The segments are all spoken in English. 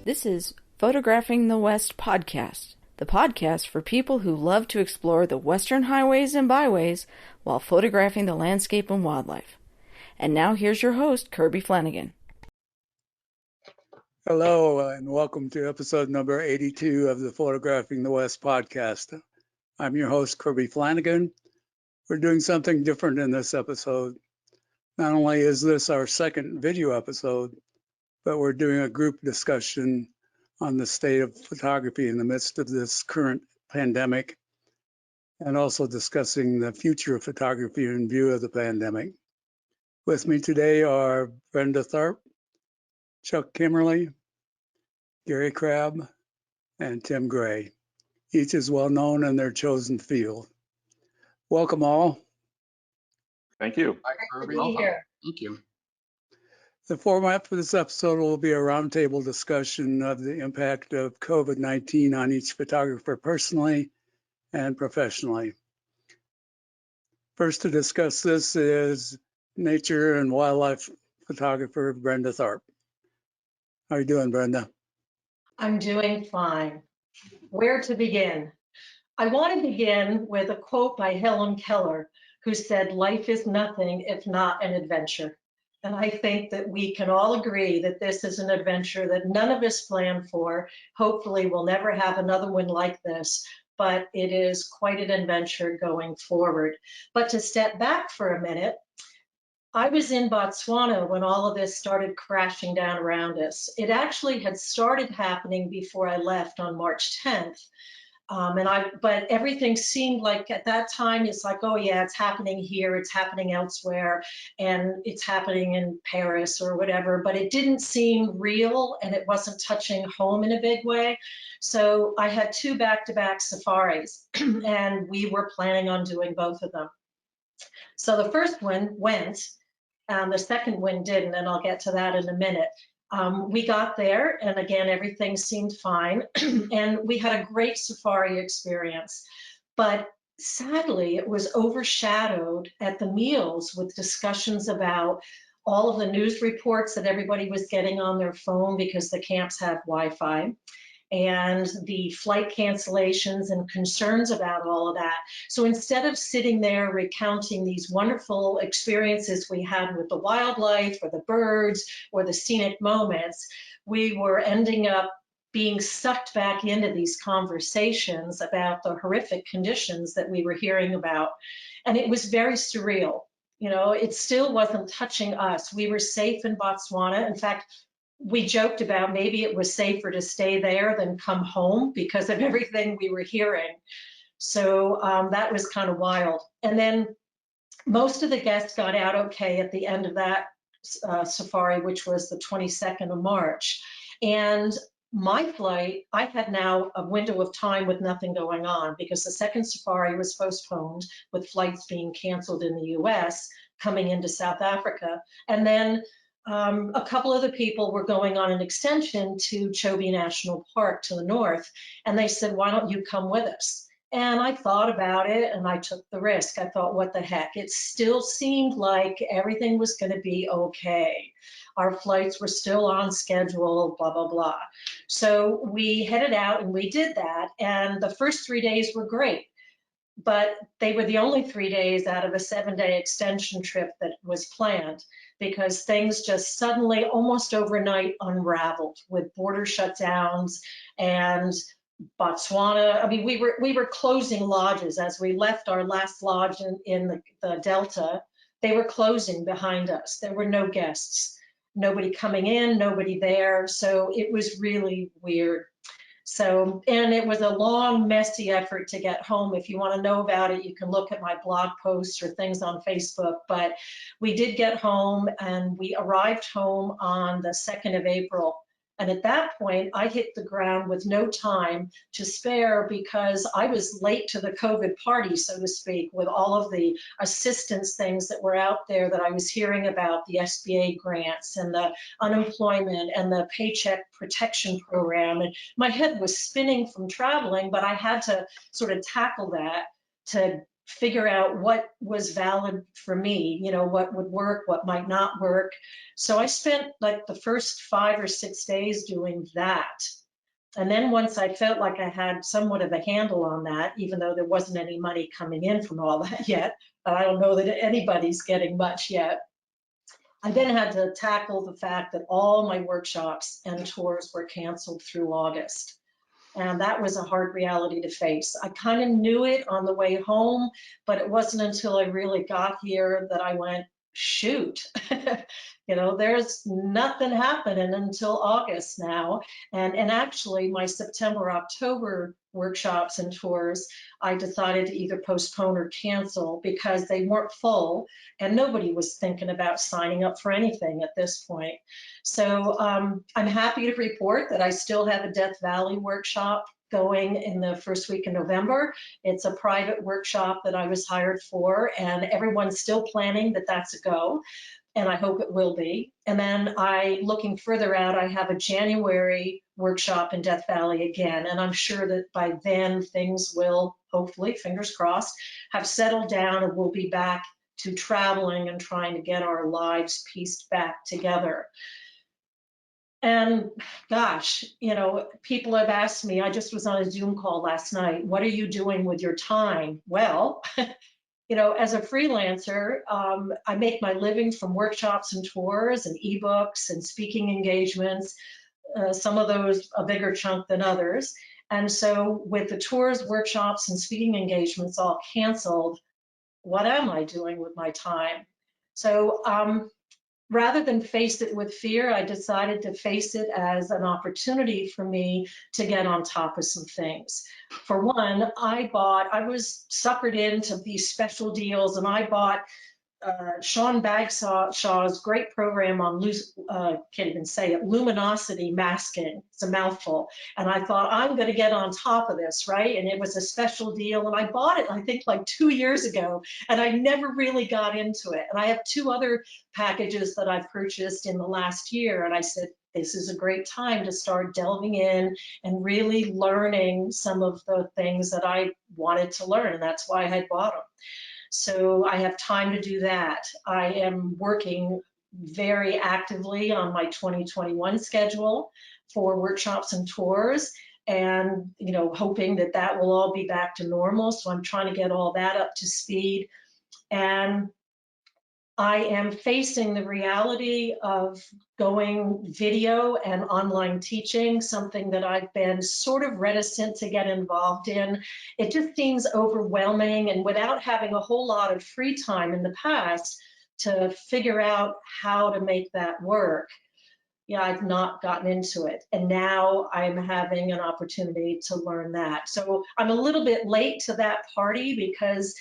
This is Photographing the West podcast, the podcast for people who love to explore the western highways and byways while photographing the landscape and wildlife. And now here's your host, Kirby Flanagan. Hello, and welcome to episode number 82 of the Photographing the West podcast. I'm your host, Kirby Flanagan. We're doing something different in this episode. Not only is this our second video episode, but we're doing a group discussion on the state of photography in the midst of this current pandemic, and also discussing the future of photography in view of the pandemic. With me today are Brenda Tharp, Chuck Kimmerle, Gary Crabb, and Tim Grey. Each is well known in their chosen field. Welcome all. Thank you. Hi, Kirby. Thank you. The format for this episode will be a roundtable discussion of the impact of COVID-19 on each photographer personally and professionally. First to discuss this is nature and wildlife photographer Brenda Tharp. How are you doing, Brenda? I'm doing fine. Where to begin? I want to begin with a quote by Helen Keller, who said, "Life is nothing if not an adventure." And I think that we can all agree that this is an adventure that none of us planned for. Hopefully we'll never have another one like this, but it is quite an adventure going forward. But to step back for a minute, I was in Botswana when all of this started crashing down around us. It actually had started happening before I left on March 10th. But everything seemed like at that time, it's like, oh yeah, it's happening here, it's happening elsewhere, and it's happening in Paris or whatever, but it didn't seem real and it wasn't touching home in a big way. So I had two back-to-back safaris and we were planning on doing both of them. So the first one went, the second one didn't, and I'll get to that in a minute. We got there, and again, everything seemed fine, and we had a great safari experience. But sadly, it was overshadowed at the meals with discussions about all of the news reports that everybody was getting on their phone because the camps had Wi-Fi, and the flight cancellations and concerns about all of that. So instead of sitting there recounting these wonderful experiences we had with the wildlife or the birds or the scenic moments, we were ending up being sucked back into these conversations about the horrific conditions that we were hearing about. And it was very surreal. You know, it still wasn't touching us. We were safe in Botswana. In fact, we joked about maybe it was safer to stay there than come home because of everything we were hearing. So that was kind of wild. And then most of the guests got out okay at the end of that safari, which was the 22nd of March. And my flight, I had now a window of time with nothing going on because the second safari was postponed with flights being canceled in the US coming into South Africa. And then a couple of the people were going on an extension to Chobe National Park to the north, and they said, why don't you come with us? And I thought about it and I took the risk. I thought, what the heck? It still seemed like everything was going to be okay. Our flights were still on schedule, blah, blah, blah. So we headed out and we did that. And the first 3 days were great, but they were the only 3 days out of a 7-day extension trip that was planned, because things just suddenly, almost overnight, unraveled with border shutdowns and Botswana. I mean, we were closing lodges as we left our last lodge in the Delta. They were closing behind us. There were no guests, nobody coming in, nobody there. So it was really weird. So, and it was a long, messy effort to get home. If you want to know about it, you can look at my blog posts or things on Facebook. But we did get home, and we arrived home on the 2nd of April. And at that point, I hit the ground with no time to spare because I was late to the COVID party, so to speak, with all of the assistance things that were out there that I was hearing about, the SBA grants and the unemployment and the paycheck protection program. And my head was spinning from traveling, but I had to sort of tackle that to figure out what was valid for me, what would work, what might not work. So I spent like the first 5 or 6 days doing that. And then once I felt like I had somewhat of a handle on that, even though there wasn't any money coming in from all that yet, I don't know that anybody's getting much yet. I then had to tackle the fact that all my workshops and tours were canceled through August. And that was a hard reality to face. I kind of knew it on the way home, but it wasn't until I really got here that I went, shoot, there's nothing happening until August now. And actually my September, October workshops and tours, I decided to either postpone or cancel because they weren't full and nobody was thinking about signing up for anything at this point. So I'm happy to report that I still have a Death Valley workshop going in the first week in November. It's a private workshop that I was hired for, and everyone's still planning that that's a go, and I hope it will be. And then looking further out, I have a January workshop in Death Valley again, and I'm sure that by then things will, hopefully, fingers crossed, have settled down and we'll be back to traveling and trying to get our lives pieced back together. And gosh, people have asked me, I just was on a Zoom call last night, what are you doing with your time? Well, as a freelancer, I make my living from workshops and tours and ebooks and speaking engagements, some of those a bigger chunk than others. And so with the tours, workshops, and speaking engagements all canceled, what am I doing with my time? So rather than face it with fear, I decided to face it as an opportunity for me to get on top of some things. For one, I was suckered into these special deals, and I bought Sean Bagshaw's great program on, can't even say it, luminosity masking. It's a mouthful. And I thought, I'm going to get on top of this, right? And it was a special deal. And I bought it, I think, like 2 years ago. And I never really got into it. And I have 2 other packages that I've purchased in the last year. And I said, this is a great time to start delving in and really learning some of the things that I wanted to learn. And that's why I had bought them. So I have time to do that. I am working very actively on my 2021 schedule for workshops and tours, and hoping that that will all be back to normal. So I'm trying to get all that up to speed. And I am facing the reality of going video and online teaching, something that I've been sort of reticent to get involved in. It just seems overwhelming, and without having a whole lot of free time in the past to figure out how to make that work, I've not gotten into it. And now I'm having an opportunity to learn that. So I'm a little bit late to that party because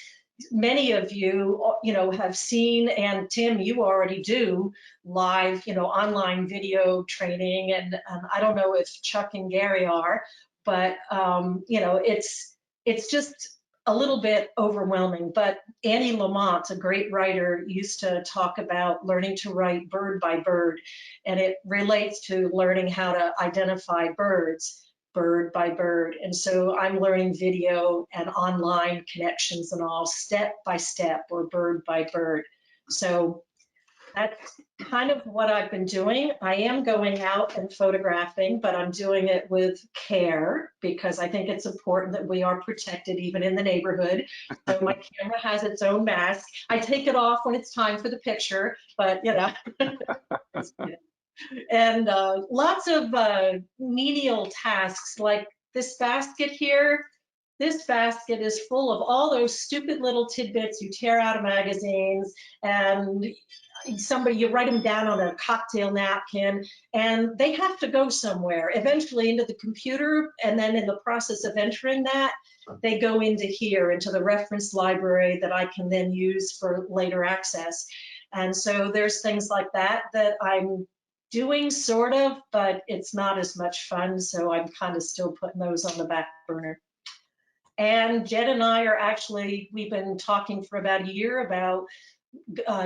many of you, have seen, and Tim, you already do live, online video training. And I don't know if Chuck and Gary are, but, it's just a little bit overwhelming. But Annie Lamont, a great writer, used to talk about learning to write bird by bird, and it relates to learning how to identify birds bird by bird. And so I'm learning video and online connections and all step by step or bird by bird. So that's kind of what I've been doing. I am going out and photographing, but I'm doing it with care because I think it's important that we are protected even in the neighborhood. So my camera has its own mask. I take it off when it's time for the picture, but and lots of menial tasks like this basket here. This basket is full of all those stupid little tidbits you tear out of magazines, and you write them down on a cocktail napkin, and they have to go somewhere, eventually into the computer, and then in the process of entering that, they go into here, into the reference library that I can then use for later access. And so there's things like that that I'm doing sort of, but it's not as much fun, so I'm kind of still putting those on the back burner. And Jed and I we've been talking for about a year about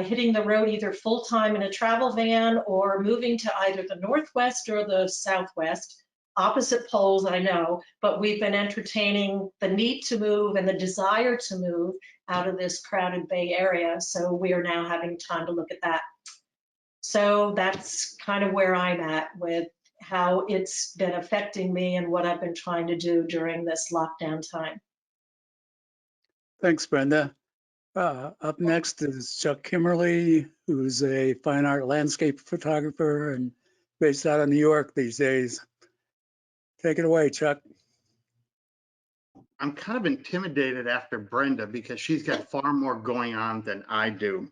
hitting the road either full-time in a travel van or moving to either the Northwest or the Southwest. opposite poles, I know, but we've been entertaining the need to move and the desire to move out of this crowded Bay Area. So we are now having time to look at that. So that's kind of where I'm at with how it's been affecting me and what I've been trying to do during this lockdown time. Thanks, Brenda. Up next is Chuck Kimmerle, who's a fine art landscape photographer and based out of New York these days. Take it away, Chuck. I'm kind of intimidated after Brenda because she's got far more going on than I do.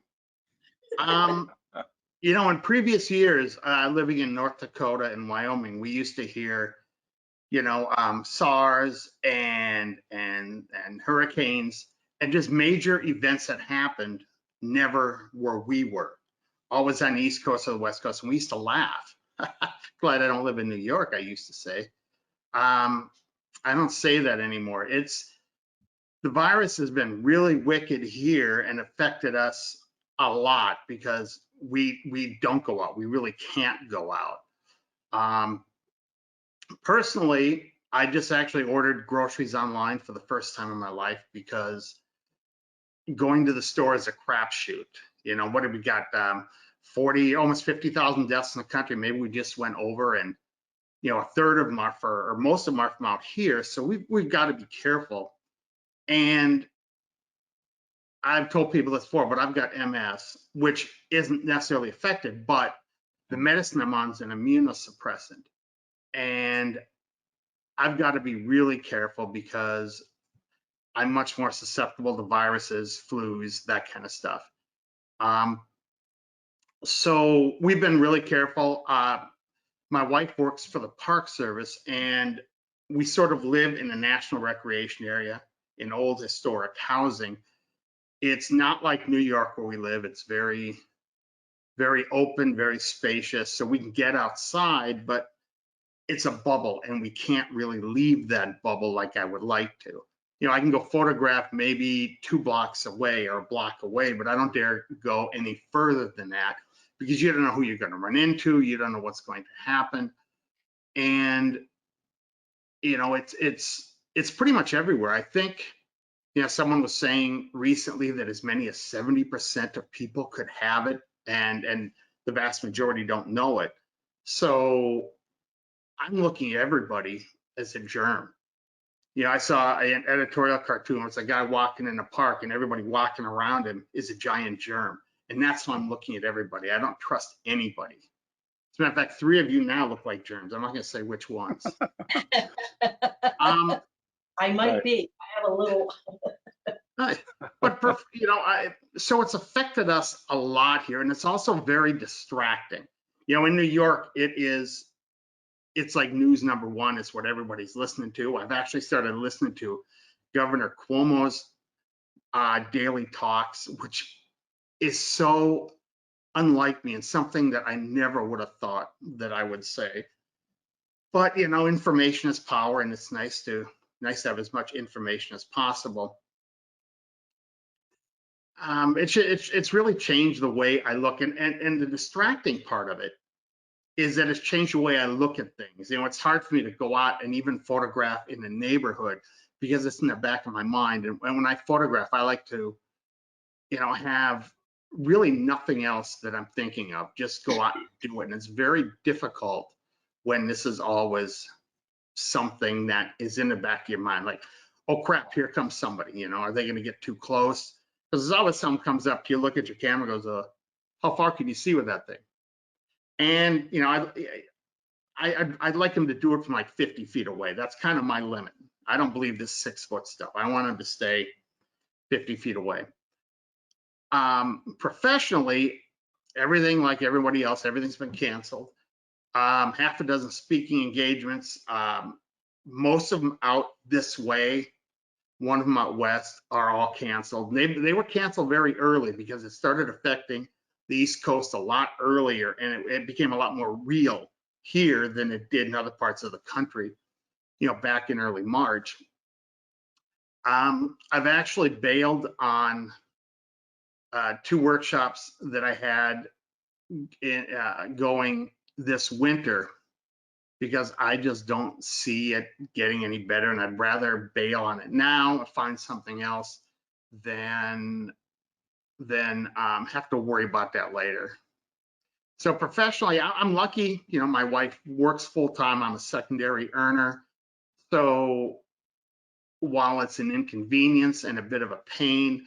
You know, in previous years, living in North Dakota and Wyoming, we used to hear, you know, SARS and hurricanes and just major events that happened never where we were. Always on the East Coast or the West Coast, and we used to laugh. Glad I don't live in New York, I used to say. I don't say that anymore. The virus has been really wicked here and affected us a lot because we don't go out. We really can't go out. Personally, I just actually ordered groceries online for the first time in my life because going to the store is a crapshoot. You know, what have we got? 40, almost 50,000 deaths in the country. Maybe we just went over, and you know, a third of them are or most of them are from out here. So we've got to be careful. And I've told people this before, but I've got MS, which isn't necessarily affected, but the medicine I'm on is an immunosuppressant. And I've got to be really careful because I'm much more susceptible to viruses, flus, that kind of stuff. So we've been really careful. My wife works for the Park Service, and we sort of live in a national recreation area in old historic housing. It's not like New York where we live. It's very, very open, very spacious. So we can get outside, but it's a bubble and we can't really leave that bubble like I would like to. You know, I can go photograph maybe 2 blocks away or a block away, but I don't dare go any further than that because you don't know who you're going to run into. You don't know what's going to happen. And, you know, it's pretty much everywhere. I think, you know, someone was saying recently that as many as 70% of people could have it, and the vast majority don't know it. So I'm looking at everybody as a germ. You know, I saw an editorial cartoon where it's a guy walking in a park and everybody walking around him is a giant germ. And that's why I'm looking at everybody. I don't trust anybody. As a matter of fact, 3 of you now look like germs. I'm not going to say which ones. I might be. I have a little. But you know, so it's affected us a lot here, and it's also very distracting. You know, in New York, it's like news number 1 is what everybody's listening to. I've actually started listening to Governor Cuomo's daily talks, which is so unlike me and something that I never would have thought that I would say. But you know, information is power, and it's nice to have as much information as possible. It's really changed the way I look, and the distracting part of it is that it's changed the way I look at things. You know, it's hard for me to go out and even photograph in the neighborhood because it's in the back of my mind. And when I photograph, I like to, you know, have really nothing else that I'm thinking of, just go out and do it. And it's very difficult when this is always something that is in the back of your mind, like, oh crap, here comes somebody, you know, are they going to get too close? Because there's always someone comes up to you, look at your camera, goes, how far can you see with that thing? And, you know, I'd like them to do it from like 50 feet away. That's kind of my limit. I don't believe this 6-foot stuff. I want them to stay 50 feet away. Professionally, everything like everybody else, everything's been canceled. Half a dozen speaking engagements, most of them out this way, one of them out west, are all canceled. They were canceled very early because it started affecting the East Coast a lot earlier, and it became a lot more real here than it did in other parts of the country, you know, back in early March. I've actually bailed on 2 workshops that I had going this winter because I just don't see it getting any better, and I'd rather bail on it now and find something else than have to worry about that later. So professionally, I'm lucky. You know, my wife works full time. I'm a secondary earner. So while it's an inconvenience and a bit of a pain,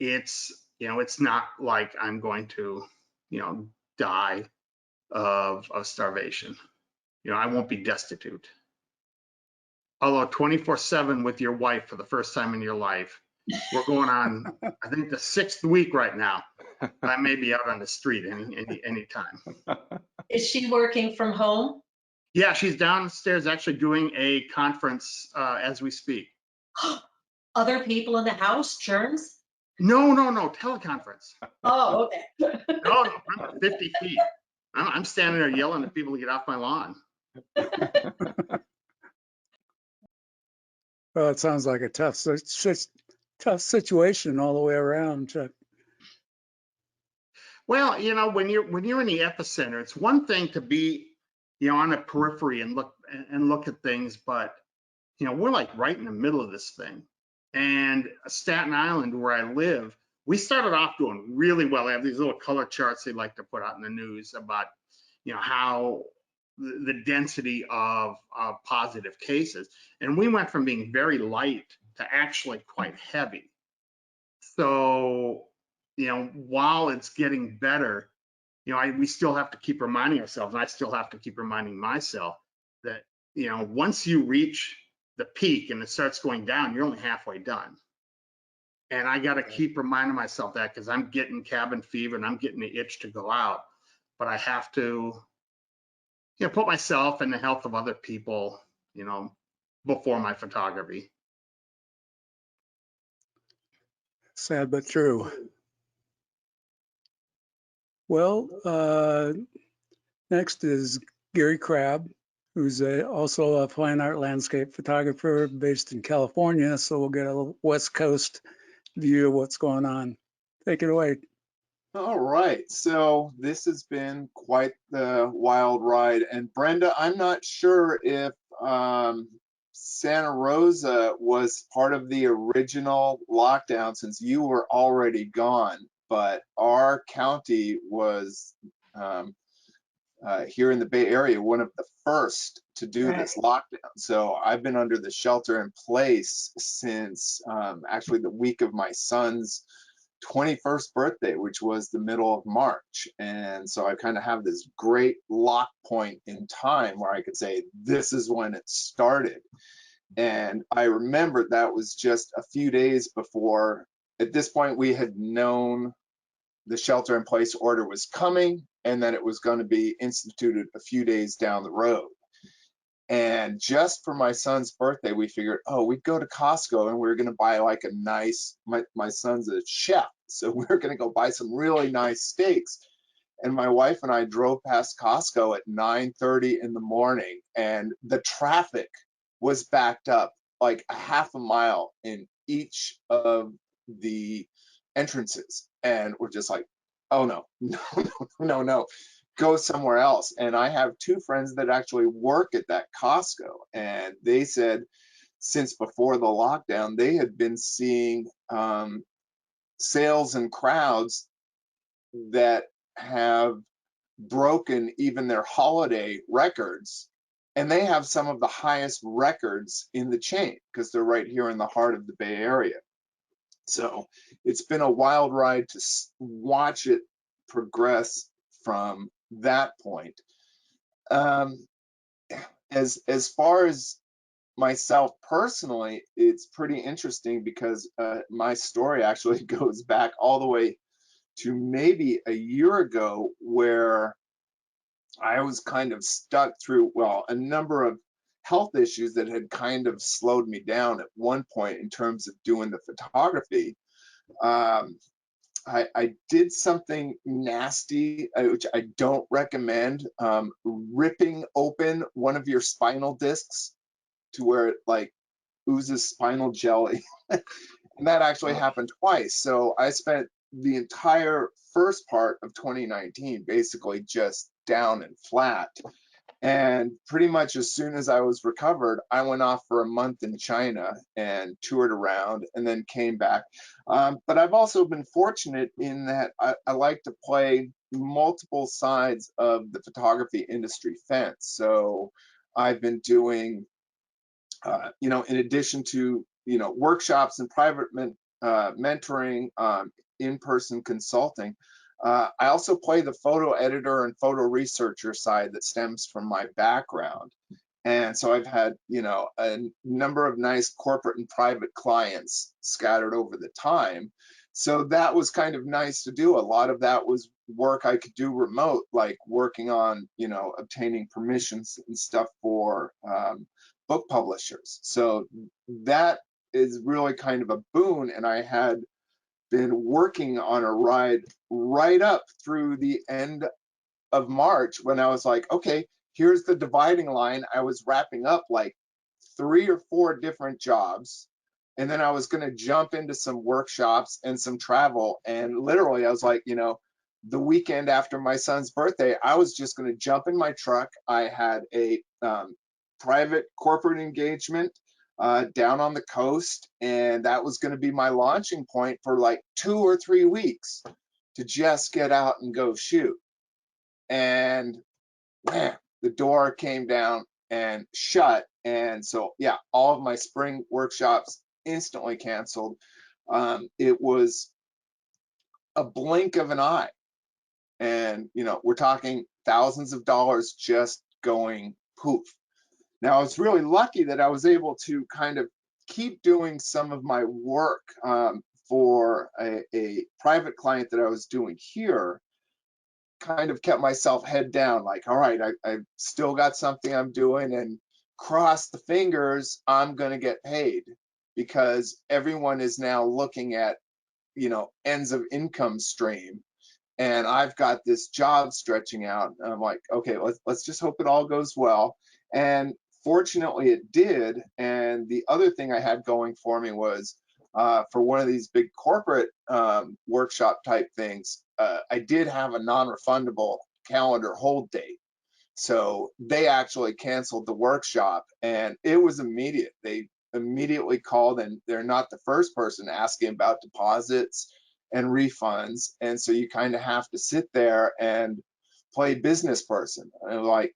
it's, you know, it's not like I'm going to, you know, die of starvation. You know, I won't be destitute. Although 24/7 with your wife for the first time in your life, we're going on, I think, the 6th week right now. I may be out on the street any time. Is she working from home? Yeah, she's downstairs actually doing a conference as we speak. Other people in the house, germs? No, teleconference. Oh, okay. No, I'm 50 feet. I'm standing there yelling at people to get off my lawn. Well, it sounds like a tough situation all the way around, Chuck. Well, you know, when you're in the epicenter, it's one thing to be, you know, on the periphery and look at things, but you know, we're like right in the middle of this thing. And Staten Island, where I live, we started off doing really well. I have these little color charts they like to put out in the news about, you know, how the density of positive cases. And we went from being very light to actually quite heavy. So, you know, while it's getting better, you know, we still have to keep reminding ourselves, and I still have to keep reminding myself that, you know, once you reach the peak and it starts going down, you're only halfway done. And I got to keep reminding myself that, because I'm getting cabin fever and I'm getting the itch to go out. But I have to, you know, put myself and the health of other people, you know, before my photography. Sad but true. Well, next is Gary Crabb, who's also a fine art landscape photographer based in California. So we'll get a West Coast view of what's going on. Take it away. All right, so this has been quite the wild ride. And Brenda, I'm not sure if Santa Rosa was part of the original lockdown since you were already gone, but our county was here in the Bay Area one of the first to do this lockdown. So I've been under the shelter in place since actually the week of my son's 21st birthday, which was the middle of March. And so I kind of have this great lock point in time where I could say, this is when it started. And I remember that was just a few days before, at this point, we had known the shelter in place order was coming and that it was going to be instituted a few days down the road. And just for my son's birthday, we figured, oh, we'd go to Costco and we were going to buy like a nice, my son's a chef, so we were going to go buy some really nice steaks. And my wife and I drove past Costco at 9:30 in the morning, and the traffic was backed up like a half a mile in each of the entrances. And we're just like, oh no. Go somewhere else. And I have two friends that actually work at that Costco, and they said since before the lockdown they had been seeing sales and crowds that have broken even their holiday records, and they have some of the highest records in the chain because they're right here in the heart of the Bay Area. So it's been a wild ride to watch it progress from that point. As far as myself personally, it's pretty interesting because my story actually goes back all the way to maybe a year ago, where I was kind of stuck through, well, a number of health issues that had kind of slowed me down at one point in terms of doing the photography. I did something nasty, which I don't recommend, ripping open one of your spinal discs to where it like oozes spinal jelly. And that actually happened twice. So I spent the entire first part of 2019 basically just down and flat. And pretty much as soon as I was recovered, I went off for a month in China and toured around and then came back. But I've also been fortunate in that I like to play multiple sides of the photography industry fence. So I've been doing, in addition to, workshops and private mentoring, in-person consulting, I also play the photo editor and photo researcher side that stems from my background. And so I've had, a number of nice corporate and private clients scattered over the time. So that was kind of nice to do. A lot of that was work I could do remote, like working on, obtaining permissions and stuff for book publishers. So that is really kind of a boon. And I had been working on a ride right up through the end of March when I was like, okay, here's the dividing line. I was wrapping up like 3 or 4 different jobs. And then I was going to jump into some workshops and some travel. And literally, I was like, the weekend after my son's birthday, I was just going to jump in my truck. I had a private corporate engagement down on the coast, and that was going to be my launching point for like 2 or 3 weeks to just get out and go shoot. And man, the door came down and shut. And so, yeah, all of my spring workshops instantly canceled. It was a blink of an eye. And, we're talking thousands of dollars just going poof. Now, I was really lucky that I was able to kind of keep doing some of my work for a private client that I was doing here. Kind of kept myself head down, like, all right, I've still got something I'm doing, and cross the fingers, I'm going to get paid, because everyone is now looking at, ends of income stream. And I've got this job stretching out. And I'm like, okay, let's just hope it all goes well. And fortunately it did. And the other thing I had going for me was for one of these big corporate workshop type things, I did have a non-refundable calendar hold date. So they actually canceled the workshop, and it was immediate. They immediately called, and they're not the first person asking about deposits and refunds. And so you kind of have to sit there and play business person. And like,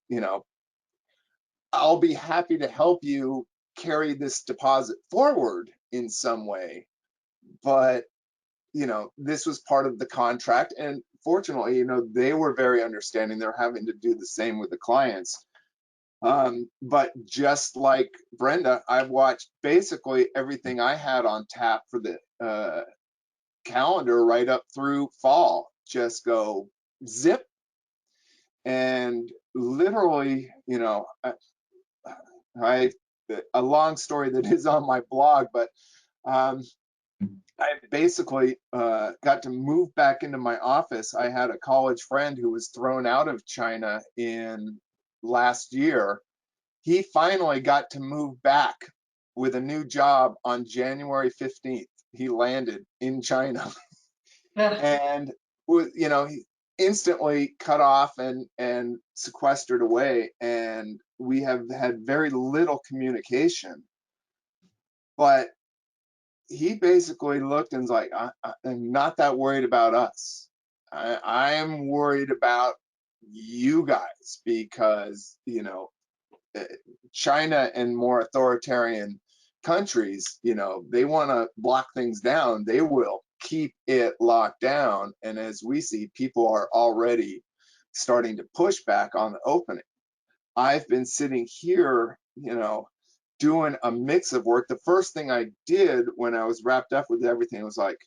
I'll be happy to help you carry this deposit forward in some way, but this was part of the contract. And fortunately, they were very understanding. They're having to do the same with the clients. But just like Brenda, I've watched basically everything I had on tap for the calendar right up through fall just go zip. And literally, a long story that is on my blog, but I basically got to move back into my office. I had a college friend who was thrown out of China in last year. He finally got to move back with a new job on January 15th. He landed in China and he instantly cut off and sequestered away. And we have had very little communication, but he basically looked and was like, I'm not that worried about us. I am worried about you guys, because, China and more authoritarian countries, they want to lock things down. They will keep it locked down. And as we see, people are already starting to push back on the opening. I've been sitting here, doing a mix of work. The first thing I did when I was wrapped up with everything was like,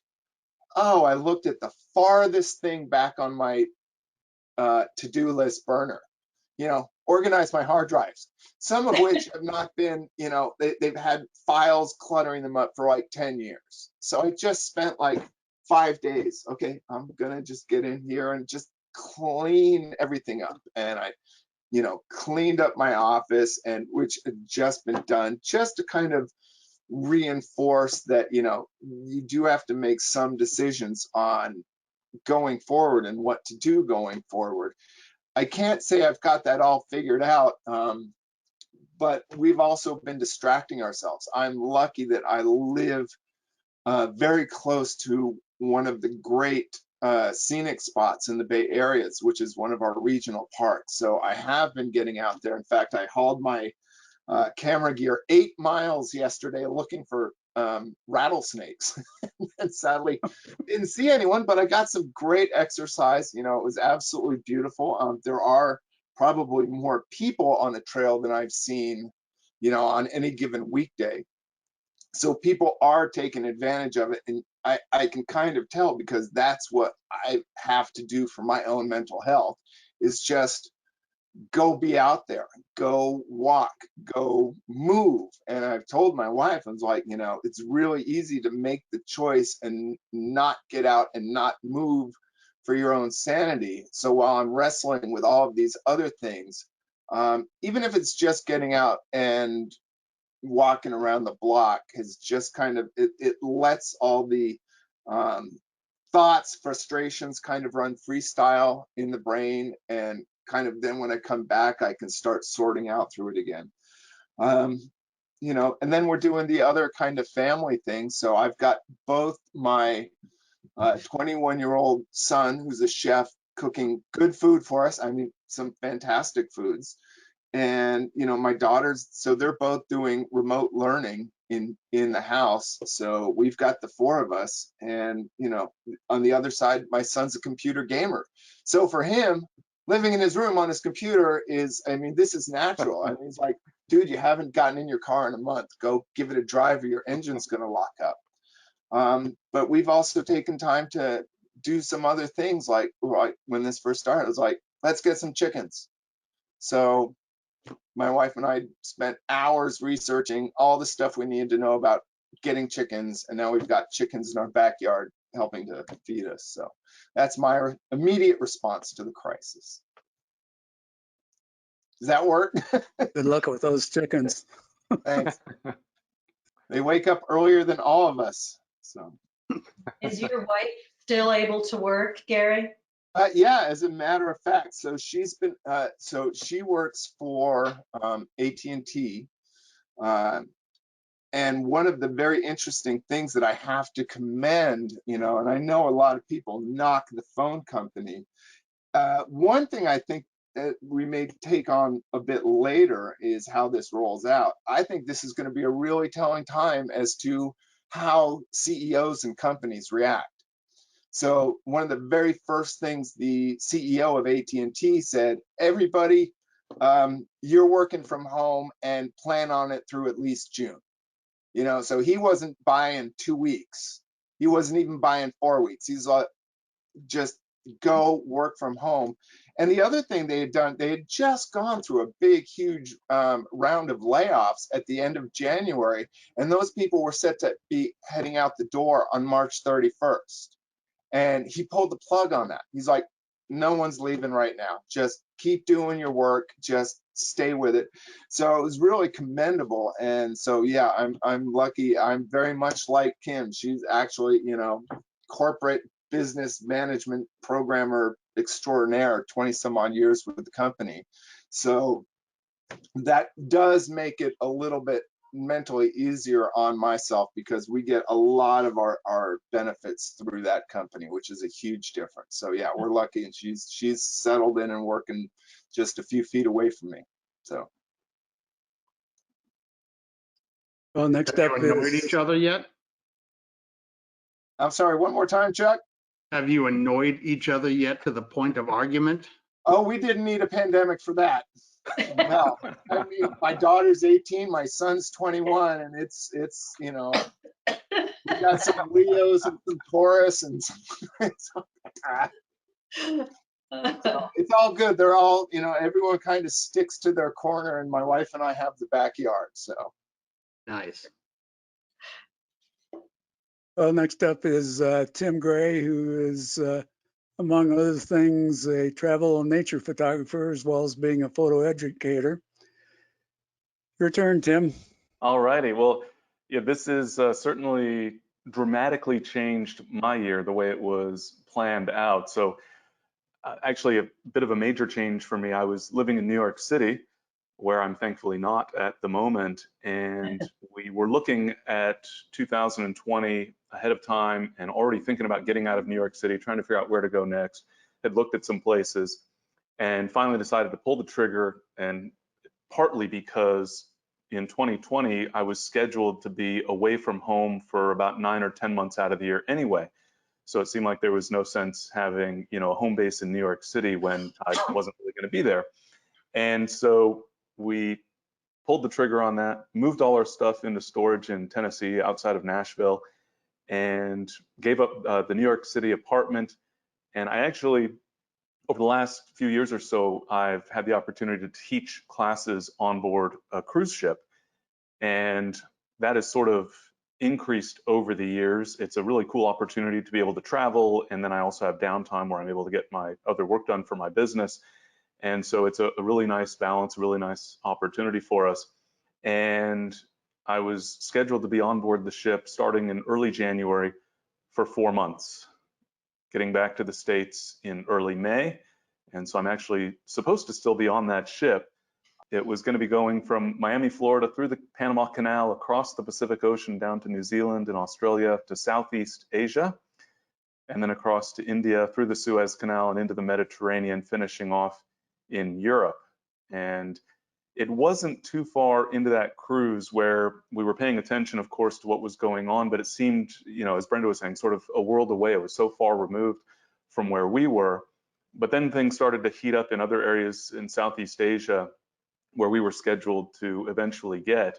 oh, I looked at the farthest thing back on my to-do list burner, organize my hard drives, some of which have not been, they've had files cluttering them up for like 10 years. So I just spent like 5 days. Okay, I'm gonna just get in here and just clean everything up. And I cleaned up my office, and which had just been done, just to kind of reinforce that, you do have to make some decisions on going forward and what to do going forward. I can't say I've got that all figured out, but we've also been distracting ourselves. I'm lucky that I live very close to one of the great scenic spots in the Bay Areas, which is one of our regional parks. So I have been getting out there. In fact, I hauled my camera gear 8 miles yesterday looking for rattlesnakes. And sadly didn't see anyone, but I got some great exercise. You know, it was absolutely beautiful. There are probably more people on the trail than I've seen, you know, on any given weekday. So people are taking advantage of it, and I can kind of tell, because that's what I have to do for my own mental health, is just go be out there, go walk, go move. And I've told my wife, I was like, you know, it's really easy to make the choice and not get out and not move for your own sanity. So while I'm wrestling with all of these other things, even if it's just getting out and walking around the block, has just kind of, it lets all the thoughts, frustrations kind of run freestyle in the brain, and kind of then when I come back, I can start sorting out through it again. You know, and then we're doing the other kind of family thing. So I've got both my 21-year-old son, who's a chef, cooking good food for us. I mean, some fantastic foods. And, you know, my daughters, so they're both doing remote learning in the house. So we've got the 4 of us. And, you know, on the other side, my son's a computer gamer. So for him, living in his room on his computer is, I mean, this is natural. I mean, it's like, dude, you haven't gotten in your car in a month. Go give it a drive or your engine's going to lock up. But we've also taken time to do some other things. Like when this first started, I was like, let's get some chickens. So my wife and I spent hours researching all the stuff we needed to know about getting chickens, and now we've got chickens in our backyard helping to feed us. So that's my immediate response to the crisis. Does that work? Good luck with those chickens. Thanks. They wake up earlier than all of us. So. Is your wife still able to work, Gary? Yeah, as a matter of fact. So she's been, so she works for AT&T. And one of the very interesting things that I have to commend, you know, and I know a lot of people knock the phone company. One thing I think that we may take on a bit later is how this rolls out. I think this is going to be a really telling time as to how CEOs and companies react. So one of the very first things the CEO of AT&T said, everybody, you're working from home and plan on it through at least June. You know, so he wasn't buying 2 weeks. He wasn't even buying 4 weeks. He's like, just go work from home. And the other thing they had done, they had just gone through a big, huge round of layoffs at the end of January. And those people were set to be heading out the door on March 31st. And he pulled the plug on that. He's like, no one's leaving right now. Just keep doing your work. Just stay with it. So it was really commendable. And so, yeah, I'm lucky. I'm very much like Kim. She's actually, you know, corporate business management programmer extraordinaire, 20 some odd years with the company. So that does make it a little bit mentally easier on myself, because we get a lot of our benefits through that company, which is a huge difference. So yeah, we're lucky, and she's settled in and working just a few feet away from me. So. Well, next Have up you annoyed is each other yet? I'm sorry, one more time, Chuck. Have you annoyed each other yet to the point of argument? Oh, we didn't need a pandemic for that. No, I mean, my daughter's 18, my son's 21, and it's you know, we got some Leos and some Taurus, and so it's all good. They're all, you know, everyone kind of sticks to their corner, and my wife and I have the backyard. So Nice. well, next up is Tim Grey, who is, among other things, a travel and nature photographer, as well as being a photo educator. Your turn, Tim. All righty. Well, yeah, this is certainly dramatically changed my year, the way it was planned out. So actually a bit of a major change for me. I was living in New York City, where I'm thankfully not at the moment, and we were looking at 2020 ahead of time and already thinking about getting out of New York City, trying to figure out where to go next. Had looked at some places and finally decided to pull the trigger, and partly because in 2020 I was scheduled to be away from home for about 9 or 10 months out of the year anyway. So it seemed like there was no sense having, a home base in New York City when I wasn't really going to be there. And so we pulled the trigger on that, moved all our stuff into storage in Tennessee outside of Nashville, and gave up the New York City apartment. And I actually, over the last few years or so, I've had the opportunity to teach classes on board a cruise ship. And that has sort of increased over the years. It's a really cool opportunity to be able to travel. And then I also have downtime where I'm able to get my other work done for my business. And so it's a really nice balance, a really nice opportunity for us. And I was scheduled to be on board the ship starting in early January for 4 months, getting back to the States in early May. And so I'm actually supposed to still be on that ship. It was going to be going from Miami, Florida, through the Panama Canal, across the Pacific Ocean, down to New Zealand and Australia, to Southeast Asia, and then across to India, through the Suez Canal and into the Mediterranean, finishing off in Europe. And it wasn't too far into that cruise where we were paying attention, of course, to what was going on, but it seemed, as Brenda was saying, sort of a world away. It was so far removed from where we were. But then things started to heat up in other areas in Southeast Asia where we were scheduled to eventually get.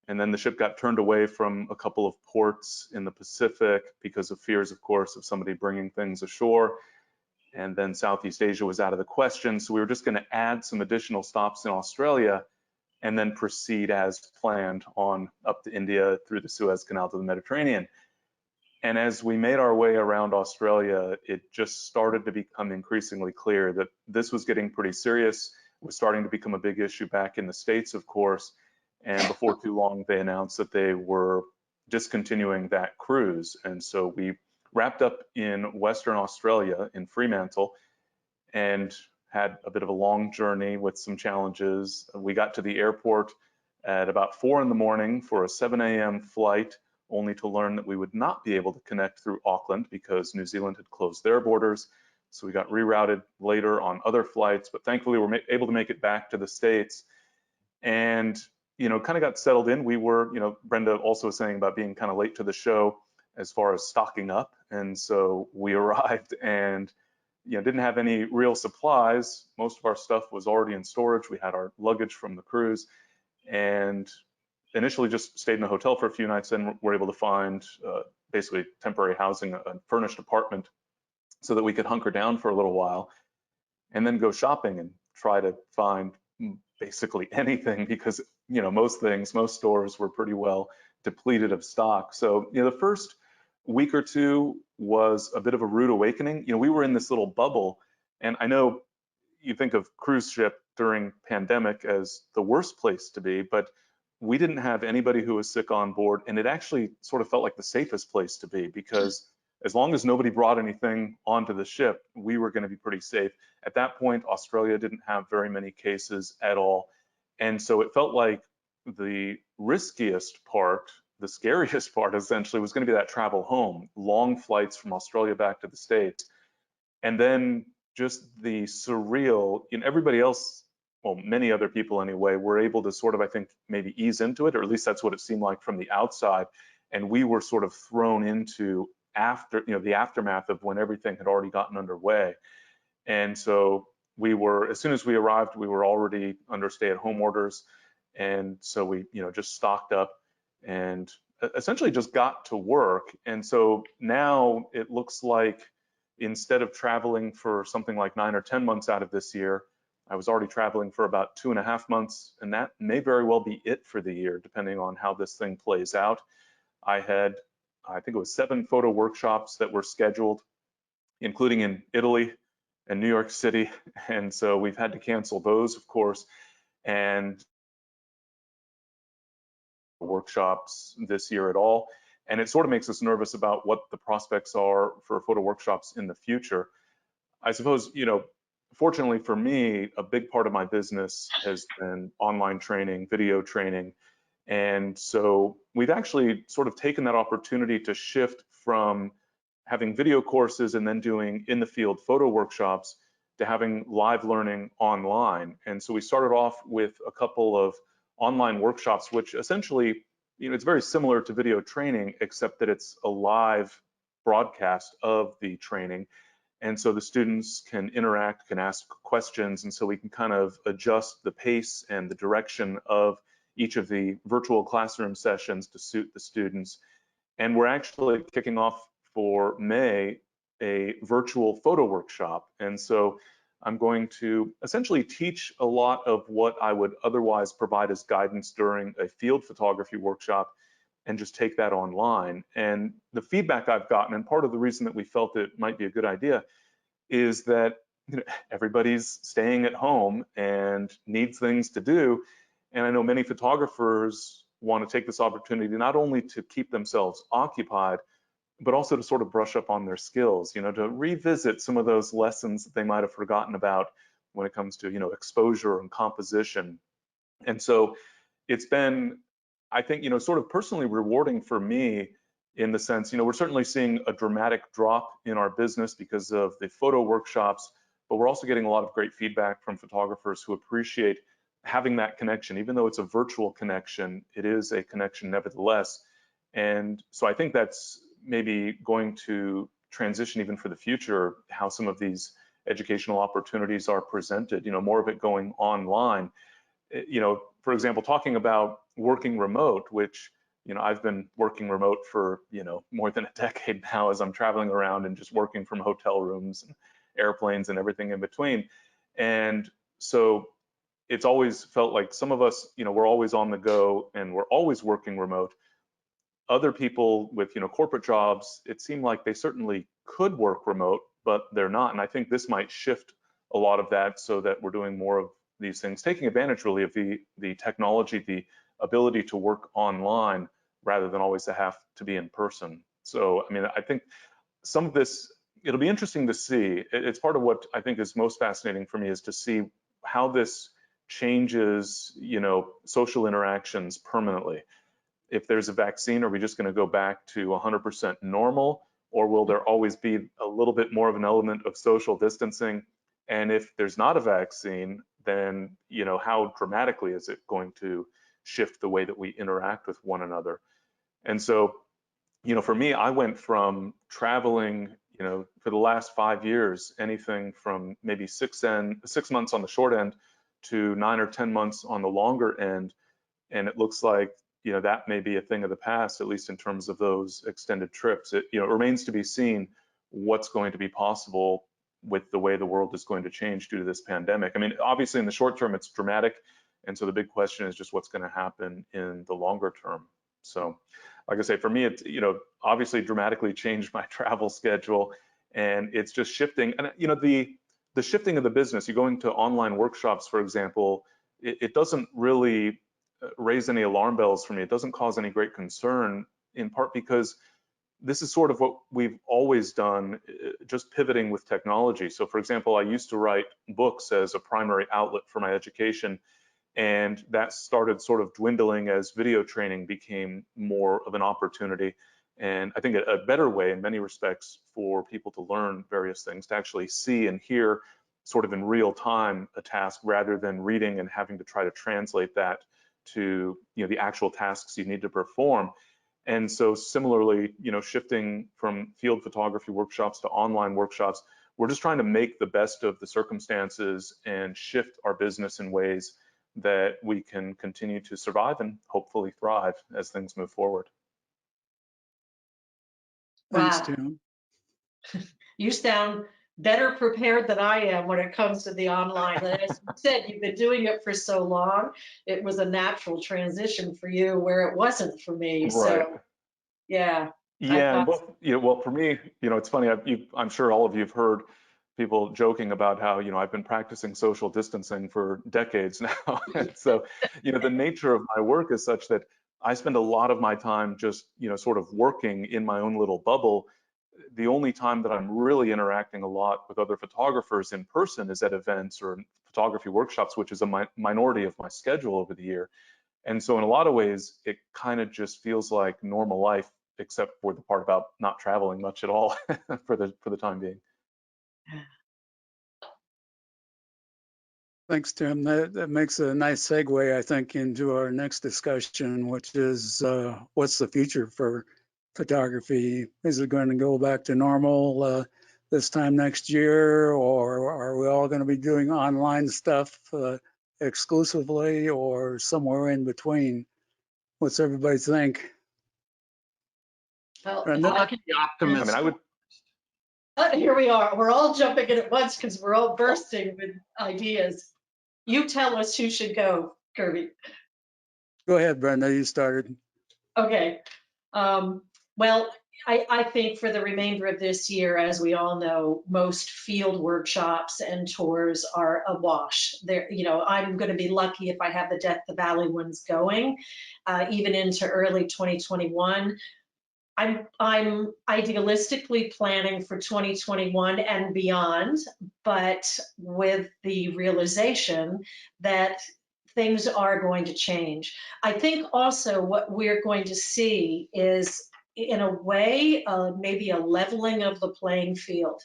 And then the ship got turned away from a couple of ports in the Pacific because of fears, of course, of somebody bringing things ashore. And then Southeast Asia was out of the question. So we were just going to add some additional stops in Australia and then proceed as planned on up to India through the Suez Canal to the Mediterranean. And as we made our way around Australia, it just started to become increasingly clear that this was getting pretty serious. It was starting to become a big issue back in the States, of course. And before too long, they announced that they were discontinuing that cruise. And so we wrapped up in Western Australia in Fremantle and had a bit of a long journey with some challenges. We got to the airport at about 4 in the morning for a 7 a.m. flight, only to learn that we would not be able to connect through Auckland because New Zealand had closed their borders. So we got rerouted later on other flights, but thankfully we were able to make it back to the States and, kind of got settled in. We were, Brenda also was saying about being kind of late to the show as far as stocking up. And so we arrived and, didn't have any real supplies. Most of our stuff was already in storage. We had our luggage from the cruise and initially just stayed in a hotel for a few nights and were able to find basically temporary housing, a furnished apartment, so that we could hunker down for a little while and then go shopping and try to find basically anything because, most stores were pretty well depleted of stock. So, the first week or two was a bit of a rude awakening. We were in this little bubble, and I know you think of cruise ship during pandemic as the worst place to be, but we didn't have anybody who was sick on board, and it actually sort of felt like the safest place to be because as long as nobody brought anything onto the ship, we were going to be pretty safe. At that point, Australia didn't have very many cases at all. And so it felt like the riskiest part, the scariest part essentially, was going to be that travel home, long flights from Australia back to the States. And then just the surreal, everybody else, well, many other people anyway, were able to sort of, I think, maybe ease into it, or at least that's what it seemed like from the outside. And we were sort of thrown into the aftermath of when everything had already gotten underway. And so as soon as we arrived, we were already under stay-at-home orders. And so we, just stocked up and essentially just got to work. And so now it looks like instead of traveling for something like 9 or 10 months out of this year, I was already traveling for about 2.5 months, and that may very well be it for the year, depending on how this thing plays out. I think it was 7 photo workshops that were scheduled, including in Italy and New York City. And so we've had to cancel those, of course, and workshops this year at all. And it sort of makes us nervous about what the prospects are for photo workshops in the future. I suppose, fortunately for me, a big part of my business has been online training, video training. And so we've actually sort of taken that opportunity to shift from having video courses and then doing in the field photo workshops to having live learning online. And so we started off with a couple of online workshops, which essentially, it's very similar to video training, except that it's a live broadcast of the training. And so the students can interact, can ask questions, and so we can kind of adjust the pace and the direction of each of the virtual classroom sessions to suit the students. And we're actually kicking off for May a virtual photo workshop. And so I'm going to essentially teach a lot of what I would otherwise provide as guidance during a field photography workshop and just take that online. And the feedback I've gotten, and part of the reason that we felt it might be a good idea, is that everybody's staying at home and needs things to do. And I know many photographers want to take this opportunity not only to keep themselves occupied, but also to sort of brush up on their skills, to revisit some of those lessons that they might have forgotten about when it comes to, exposure and composition. And so it's been, I think, sort of personally rewarding for me in the sense, we're certainly seeing a dramatic drop in our business because of the photo workshops, but we're also getting a lot of great feedback from photographers who appreciate having that connection. Even though it's a virtual connection, it is a connection nevertheless. And so I think that's maybe going to transition even for the future, how some of these educational opportunities are presented, more of it going online. For example, talking about working remote, which, I've been working remote for, more than a decade now as I'm traveling around and just working from hotel rooms and airplanes and everything in between. And so it's always felt like some of us, we're always on the go and we're always working remote. Other people with, corporate jobs, it seemed like they certainly could work remote, but they're not. And I think this might shift a lot of that so that we're doing more of these things, taking advantage really of the technology, the ability to work online rather than always to have to be in person. So, I think some of this, it'll be interesting to see. It's part of what I think is most fascinating for me is to see how this changes, social interactions permanently. If there's a vaccine, are we just going to go back to 100% normal, or will there always be a little bit more of an element of social distancing? And if there's not a vaccine, then, how dramatically is it going to shift the way that we interact with one another? And so, for me, I went from traveling, for the last 5 years, anything from maybe 6 months on the short end to 9 or 10 months on the longer end. And it looks like, that may be a thing of the past, at least in terms of those extended trips. It, remains to be seen what's going to be possible with the way the world is going to change due to this pandemic. Obviously in the short term, it's dramatic. And so the big question is just what's going to happen in the longer term. So like I say, for me, it's, obviously dramatically changed my travel schedule, and it's just shifting. And, the shifting of the business, you're going to online workshops, for example, it doesn't really raise any alarm bells for me. It doesn't cause any great concern, in part because this is sort of what we've always done, just pivoting with technology. So for example, I used to write books as a primary outlet for my education, and that started sort of dwindling as video training became more of an opportunity. And I think a better way in many respects for people to learn various things, to actually see and hear sort of in real time a task rather than reading and having to try to translate that to the actual tasks you need to perform. And so similarly, shifting from field photography workshops to online workshops, we're just trying to make the best of the circumstances and shift our business in ways that we can continue to survive and hopefully thrive as things move forward. Thanks, Wow. Tim. You sound better prepared than I am when it comes to the online. And as you said, you've been doing it for so long. It was a natural transition for you where it wasn't for me. Right. So, yeah. Yeah, well, for me, it's funny. I'm sure all of you have heard people joking about how, I've been practicing social distancing for decades now. And so, the nature of my work is such that I spend a lot of my time just, sort of working in my own little bubble. the only time that I'm really interacting a lot with other photographers in person is at events or photography workshops, which is a minority of my schedule over the year. And so in a lot of ways, it kind of just feels like normal life, except for the part about not traveling much at all for the time being. Thanks, Tim. That makes a nice segue, I think, into our next discussion, which is what's the future for photography? Is it going to go back to normal this time next year, or are we all going to be doing online stuff exclusively, or somewhere in between? What's everybody think? Well, Brenda? I can- The optimist. I mean, Here we are. We're all jumping in at once because we're all bursting with ideas. You tell us who should go, Kirby. Go ahead, Brenda. You started. Okay. Well, I think for the remainder of this year, as we all know, most field workshops and tours are a wash. There, I'm going to be lucky if I have the Death Valley ones going, even into early 2021. I'm idealistically planning for 2021 and beyond, but with the realization that things are going to change. I think also what we're going to see is, in a way, maybe a leveling of the playing field.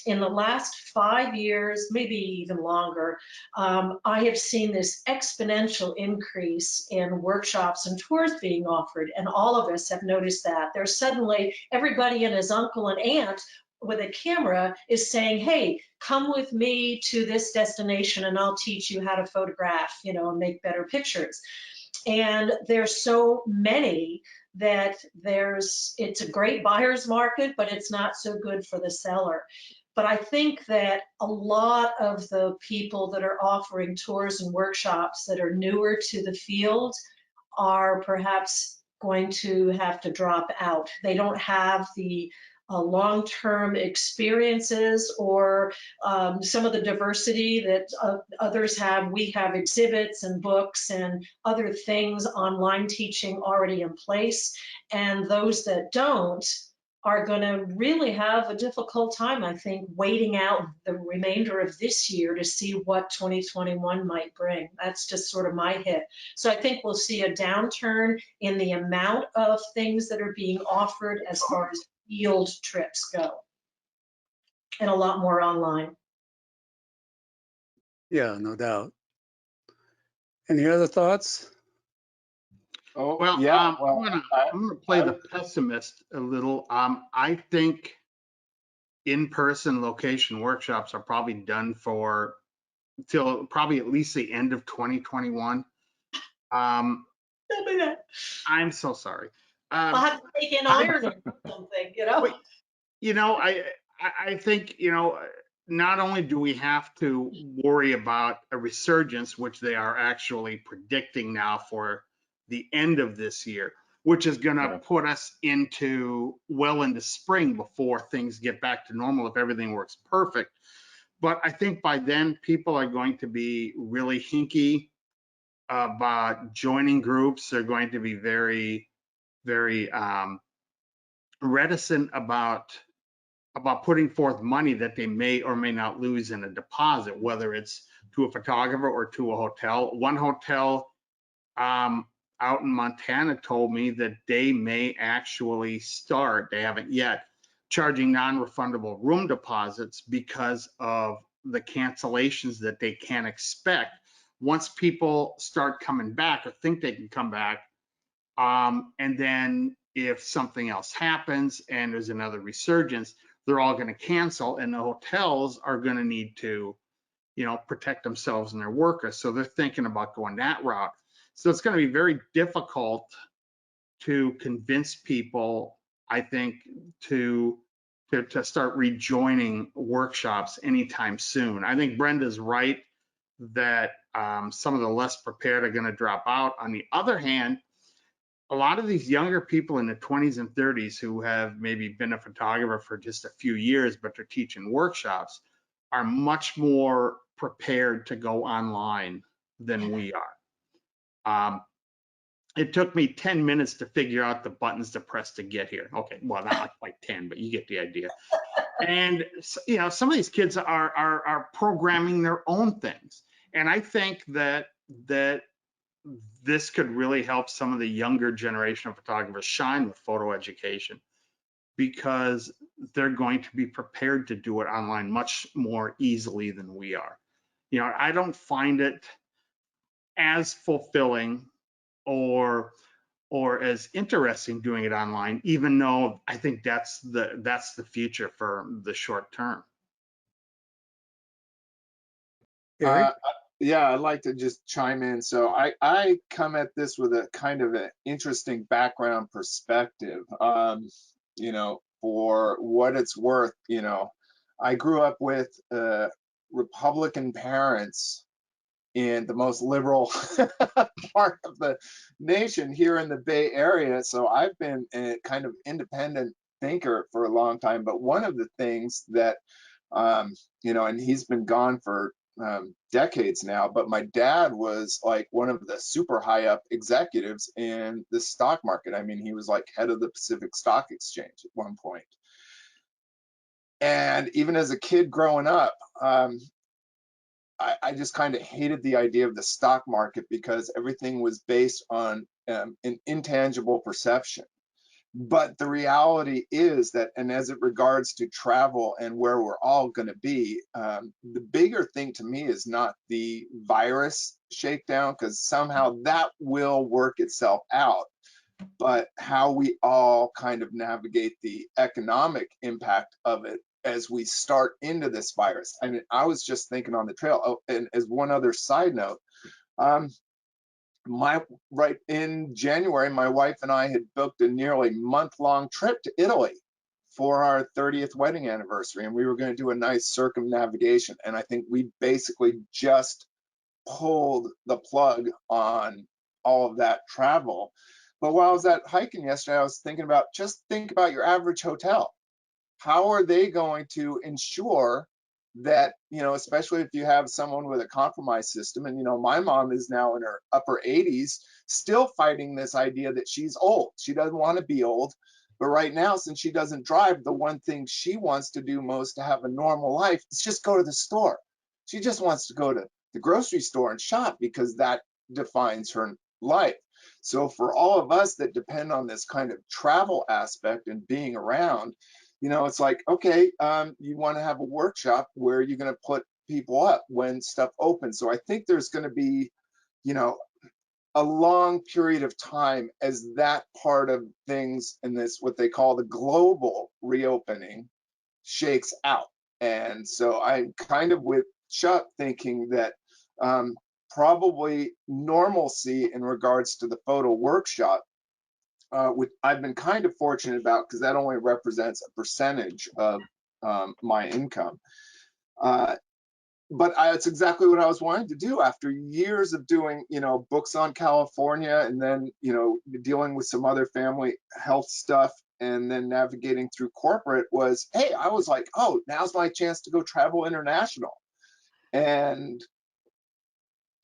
In the last 5 years, maybe even longer, I have seen this exponential increase in workshops and tours being offered, and all of us have noticed that. There's suddenly everybody and his uncle and aunt with a camera is saying, hey, come with me to this destination and I'll teach you how to photograph, and make better pictures. And there's so many that it's a great buyer's market, but it's not so good for the seller. But I think that a lot of the people that are offering tours and workshops that are newer to the field are perhaps going to have to drop out. They don't have the long-term experiences or some of the diversity that others have. We have exhibits and books and other things, online teaching already in place. And those that don't are going to really have a difficult time, I think, waiting out the remainder of this year to see what 2021 might bring. That's just sort of my hit. So I think we'll see a downturn in the amount of things that are being offered as far as field trips go, and a lot more online. Yeah, no doubt. Any other thoughts? Oh, Well, yeah. I'm gonna play the pessimist a little. I think in-person location workshops are probably done for till probably at least the end of 2021. Don't do that. I'm so sorry. I'll have to take in Ireland or something, I think, not only do we have to worry about a resurgence, which they are actually predicting now for the end of this year, which is going to put us into spring before things get back to normal if everything works perfect. But I think by then people are going to be really hinky about joining groups. They're going to be very, very reticent about putting forth money that they may or may not lose in a deposit, whether it's to a photographer or to a hotel. One hotel out in Montana told me that they may actually start, they haven't yet, charging non-refundable room deposits because of the cancellations that they can expect once people start coming back or think they can come back. And then if something else happens and there's another resurgence, they're all going to cancel, and the hotels are going to need to, protect themselves and their workers. So they're thinking about going that route. So it's going to be very difficult to convince people, I think, to start rejoining workshops anytime soon. I think Brenda's right that some of the less prepared are going to drop out. On the other hand, a lot of these younger people in the 20s and 30s who have maybe been a photographer for just a few years, but they're teaching workshops, are much more prepared to go online than we are. It took me 10 minutes to figure out the buttons to press to get here. Okay, well, not like quite 10, but you get the idea. And you know, some of these kids are programming their own things, and I think that this could really help some of the younger generation of photographers shine with photo education, because they're going to be prepared to do it online much more easily than we are. You know, I don't find it as fulfilling or as interesting doing it online, even though I think that's the future for the short term. Gary? Yeah, I'd like to just chime in. So I come at this with a kind of an interesting background perspective. You know, for what it's worth, you know, I grew up with Republican parents in the most liberal part of the nation here in the Bay Area. So I've been a kind of independent thinker for a long time. But one of the things that, you know, and he's been gone for decades now, but my dad was like one of the super high up executives in the stock market. I mean, he was like head of the Pacific Stock Exchange at one point. And even as a kid growing up, I just kind of hated the idea of the stock market because everything was based on an intangible perception. But the reality is that, and as it regards to travel and where we're all going to be, the bigger thing to me is not the virus shakedown, because somehow that will work itself out, but how we all kind of navigate the economic impact of it as we start into this virus. I mean, I was just thinking on the trail. Oh, and as one other side note, right in January, my wife and I had booked a nearly month-long trip to Italy for our 30th wedding anniversary, and we were going to do a nice circumnavigation. And I think we basically just pulled the plug on all of that travel. But while I was out hiking yesterday, I was thinking about, just think about your average hotel. How are they going to ensure that, you know, especially if you have someone with a compromised system, and, you know, my mom is now in her upper 80s, still fighting this idea that she's old. She doesn't want to be old. But right now, since she doesn't drive, the one thing she wants to do most to have a normal life is just go to the store. She just wants to go to the grocery store and shop because that defines her life. So for all of us that depend on this kind of travel aspect and being around, you know, it's like, okay, you want to have a workshop where you're going to put people up when stuff opens. So I think there's going to be, you know, a long period of time as that part of things in this, what they call the global reopening, shakes out. And so I'm kind of with Chuck thinking that probably normalcy in regards to the photo workshop, which I've been kind of fortunate about because that only represents a percentage of my income. But it's exactly what I was wanting to do after years of doing, you know, books on California, and then, you know, dealing with some other family health stuff, and then navigating through corporate was, hey, I was like, oh, now's my chance to go travel international. And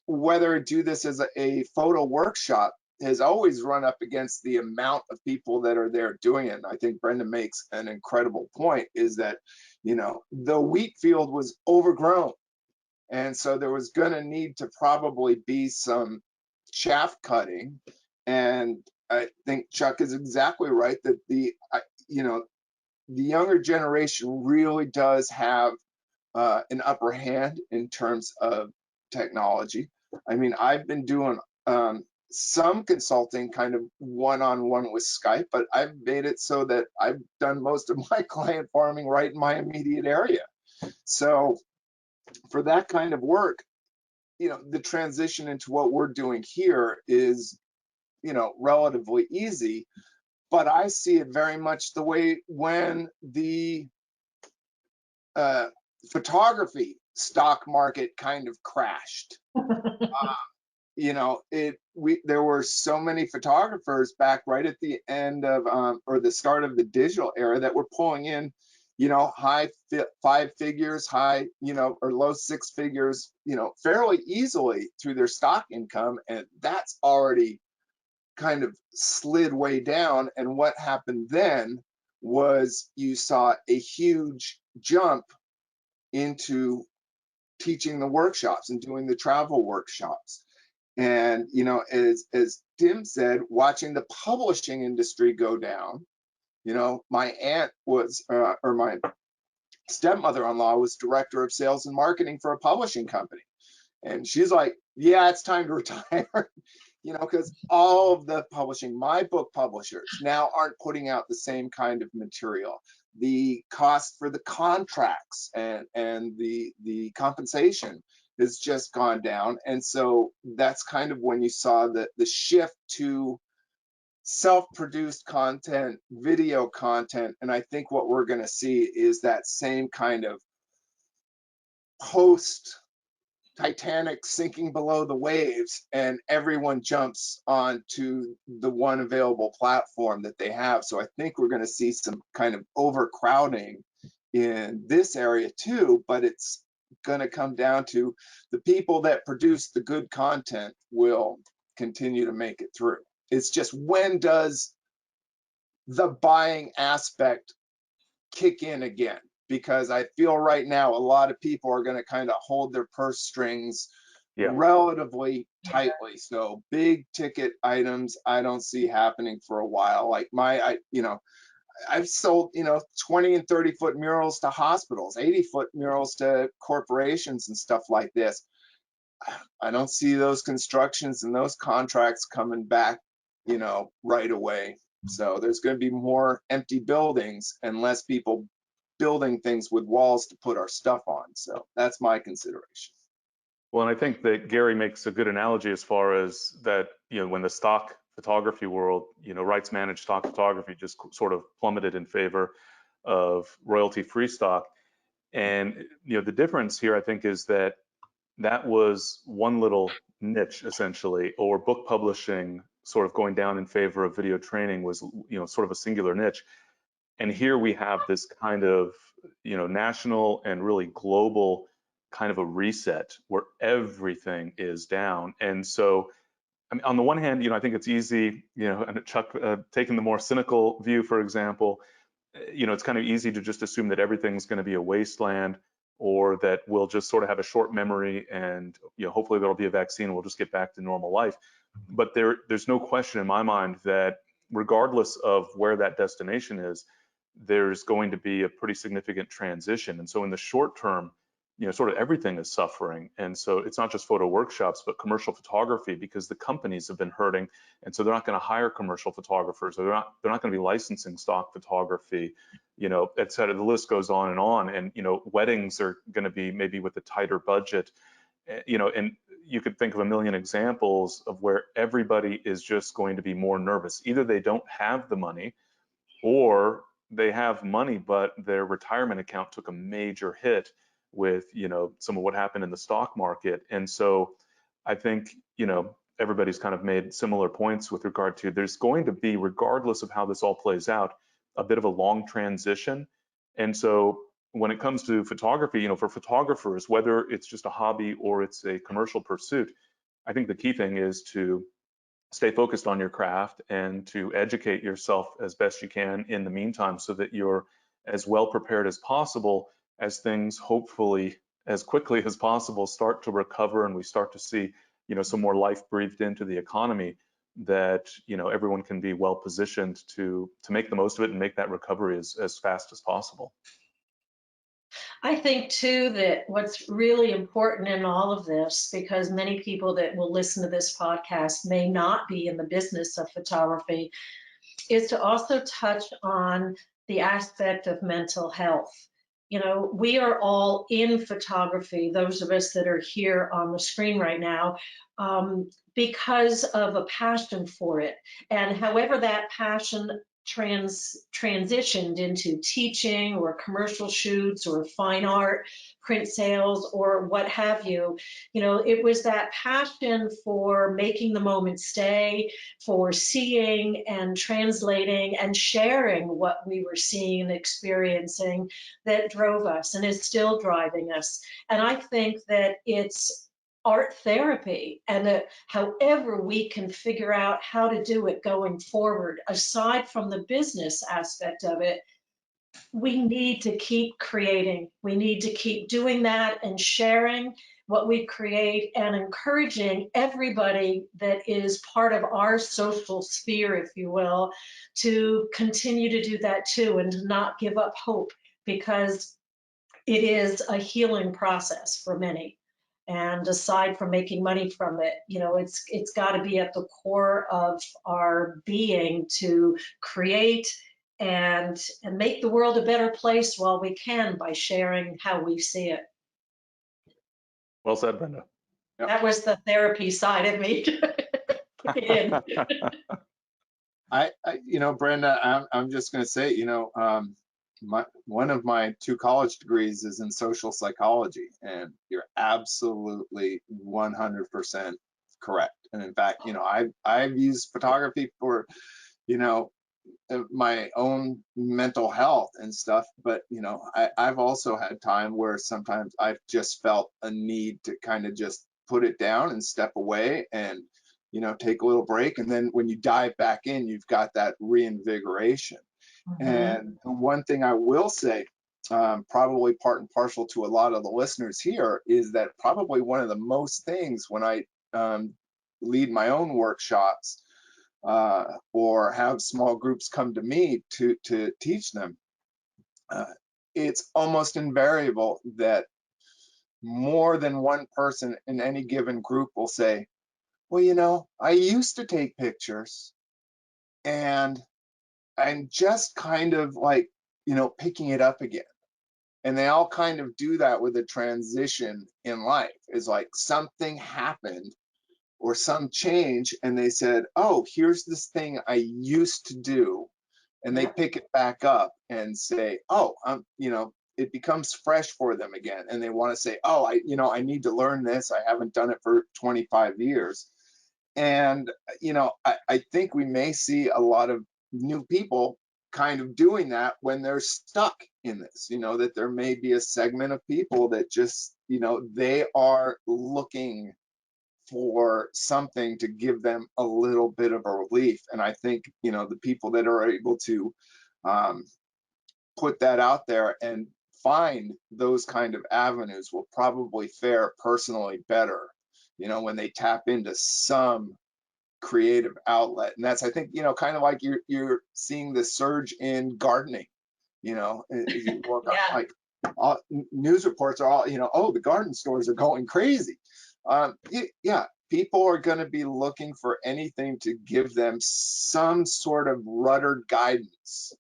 whether I do this as a photo workshop has always run up against the amount of people that are there doing it. And I think Brenda makes an incredible point, is that, you know, the wheat field was overgrown. And so there was going to need to probably be some chaff cutting. And I think Chuck is exactly right that you know, the younger generation really does have an upper hand in terms of technology. I mean, I've been doing some consulting kind of one-on-one with Skype, but I've made it so that I've done most of my client farming right in my immediate area. So for that kind of work, you know, the transition into what we're doing here is, you know, relatively easy. But I see it very much the way when the photography stock market kind of crashed. You know, there were so many photographers back right at the end of or the start of the digital era that were pulling in, you know, high five figures, high, you know, or low six figures, you know, fairly easily through their stock income, and that's already kind of slid way down. And what happened then was you saw a huge jump into teaching the workshops and doing the travel workshops. And, you know, as Tim said, watching the publishing industry go down, you know, my aunt was, or my stepmother-in-law was director of sales and marketing for a publishing company. And she's like, yeah, it's time to retire, you know, because all of the publishing, my book publishers now aren't putting out the same kind of material. The cost for the contracts and the compensation has just gone down. And so that's kind of when you saw the shift to self-produced content, video content. And I think what we're going to see is that same kind of post Titanic sinking below the waves, and everyone jumps onto the one available platform that they have. So I think we're going to see some kind of overcrowding in this area too, but it's going to come down to the people that produce the good content will continue to make it through. It's just, when does the buying aspect kick in again? Because I feel right now a lot of people are going to kind of hold their purse strings relatively tightly. So big ticket items I don't see happening for a while. Like I've sold, 20 and 30 foot murals to hospitals, 80 foot murals to corporations and stuff like this. I don't see those constructions and those contracts coming back, right away. So there's going to be more empty buildings and less people building things with walls to put our stuff on. So that's my consideration. Well, and I think that Gary makes a good analogy as far as that, when the stock photography world, rights managed stock photography just sort of plummeted in favor of royalty-free stock. And, the difference here, I think, is that was one little niche, essentially, or book publishing sort of going down in favor of video training was, sort of a singular niche. And here we have this kind of, national and really global kind of a reset where everything is down. And so, I mean, on the one hand, I think it's easy, and Chuck, taking the more cynical view, for example, it's kind of easy to just assume that everything's going to be a wasteland, or that we'll just sort of have a short memory and, hopefully there'll be a vaccine and we'll just get back to normal life. But there's no question in my mind that regardless of where that destination is, there's going to be a pretty significant transition. And so in the short term, sort of everything is suffering. And so it's not just photo workshops, but commercial photography, because the companies have been hurting. And so they're not going to hire commercial photographers, or they're not going to be licensing stock photography, et cetera. The list goes on. And, weddings are going to be maybe with a tighter budget, and you could think of a million examples of where everybody is just going to be more nervous. Either they don't have the money, or they have money, but their retirement account took a major hit with, some of what happened in the stock market. And so I think, everybody's kind of made similar points with regard to, there's going to be, regardless of how this all plays out, a bit of a long transition. And so when it comes to photography, for photographers, whether it's just a hobby or it's a commercial pursuit, I think the key thing is to stay focused on your craft and to educate yourself as best you can in the meantime, so that you're as well prepared as possible as things, hopefully as quickly as possible, start to recover and we start to see, some more life breathed into the economy, that, everyone can be well positioned to make the most of it and make that recovery as fast as possible. I think too that what's really important in all of this, because many people that will listen to this podcast may not be in the business of photography, is to also touch on the aspect of mental health. We are all in photography, those of us that are here on the screen right now, because of a passion for it. And however that passion transitioned into teaching or commercial shoots or fine art, print sales, or what have you, it was that passion for making the moment stay, for seeing and translating and sharing what we were seeing and experiencing that drove us and is still driving us. And I think that it's art therapy, and however we can figure out how to do it going forward, aside from the business aspect of it, we need to keep creating. We need to keep doing that and sharing what we create and encouraging everybody that is part of our social sphere, if you will, to continue to do that too, and to not give up hope, because it is a healing process for many. And aside from making money from it, it's got to be at the core of our being to create and make the world a better place while we can, by sharing how we see it. Well said, Brenda. Yep. That was the therapy side of me. In. Brenda, I'm just going to say, one of my 2 college degrees is in social psychology, and you're absolutely 100% correct. And in fact, I've used photography for, my own mental health and stuff, but I've also had time where sometimes I've just felt a need to kind of just put it down and step away and take a little break, and then when you dive back in, you've got that reinvigoration. And the one thing I will say, probably part and parcel to a lot of the listeners here, is that probably one of the most things when I lead my own workshops or have small groups come to me to teach them, it's almost invariable that more than one person in any given group will say, well, I used to take pictures and I'm just kind of like, picking it up again. And they all kind of do that with a transition in life. It's like something happened or some change, and they said, oh, here's this thing I used to do. And they pick it back up and say, oh, it becomes fresh for them again. And they want to say, oh, I need to learn this. I haven't done it for 25 years. And, I think we may see a lot of new people kind of doing that when they're stuck in this, that there may be a segment of people that just, they are looking for something to give them a little bit of a relief. And I think, the people that are able to put that out there and find those kind of avenues will probably fare personally better, when they tap into some creative outlet. And that's, I think, kind of like you're seeing the surge in gardening, like news reports are all, oh, the garden stores are going crazy. People are going to be looking for anything to give them some sort of rudder guidance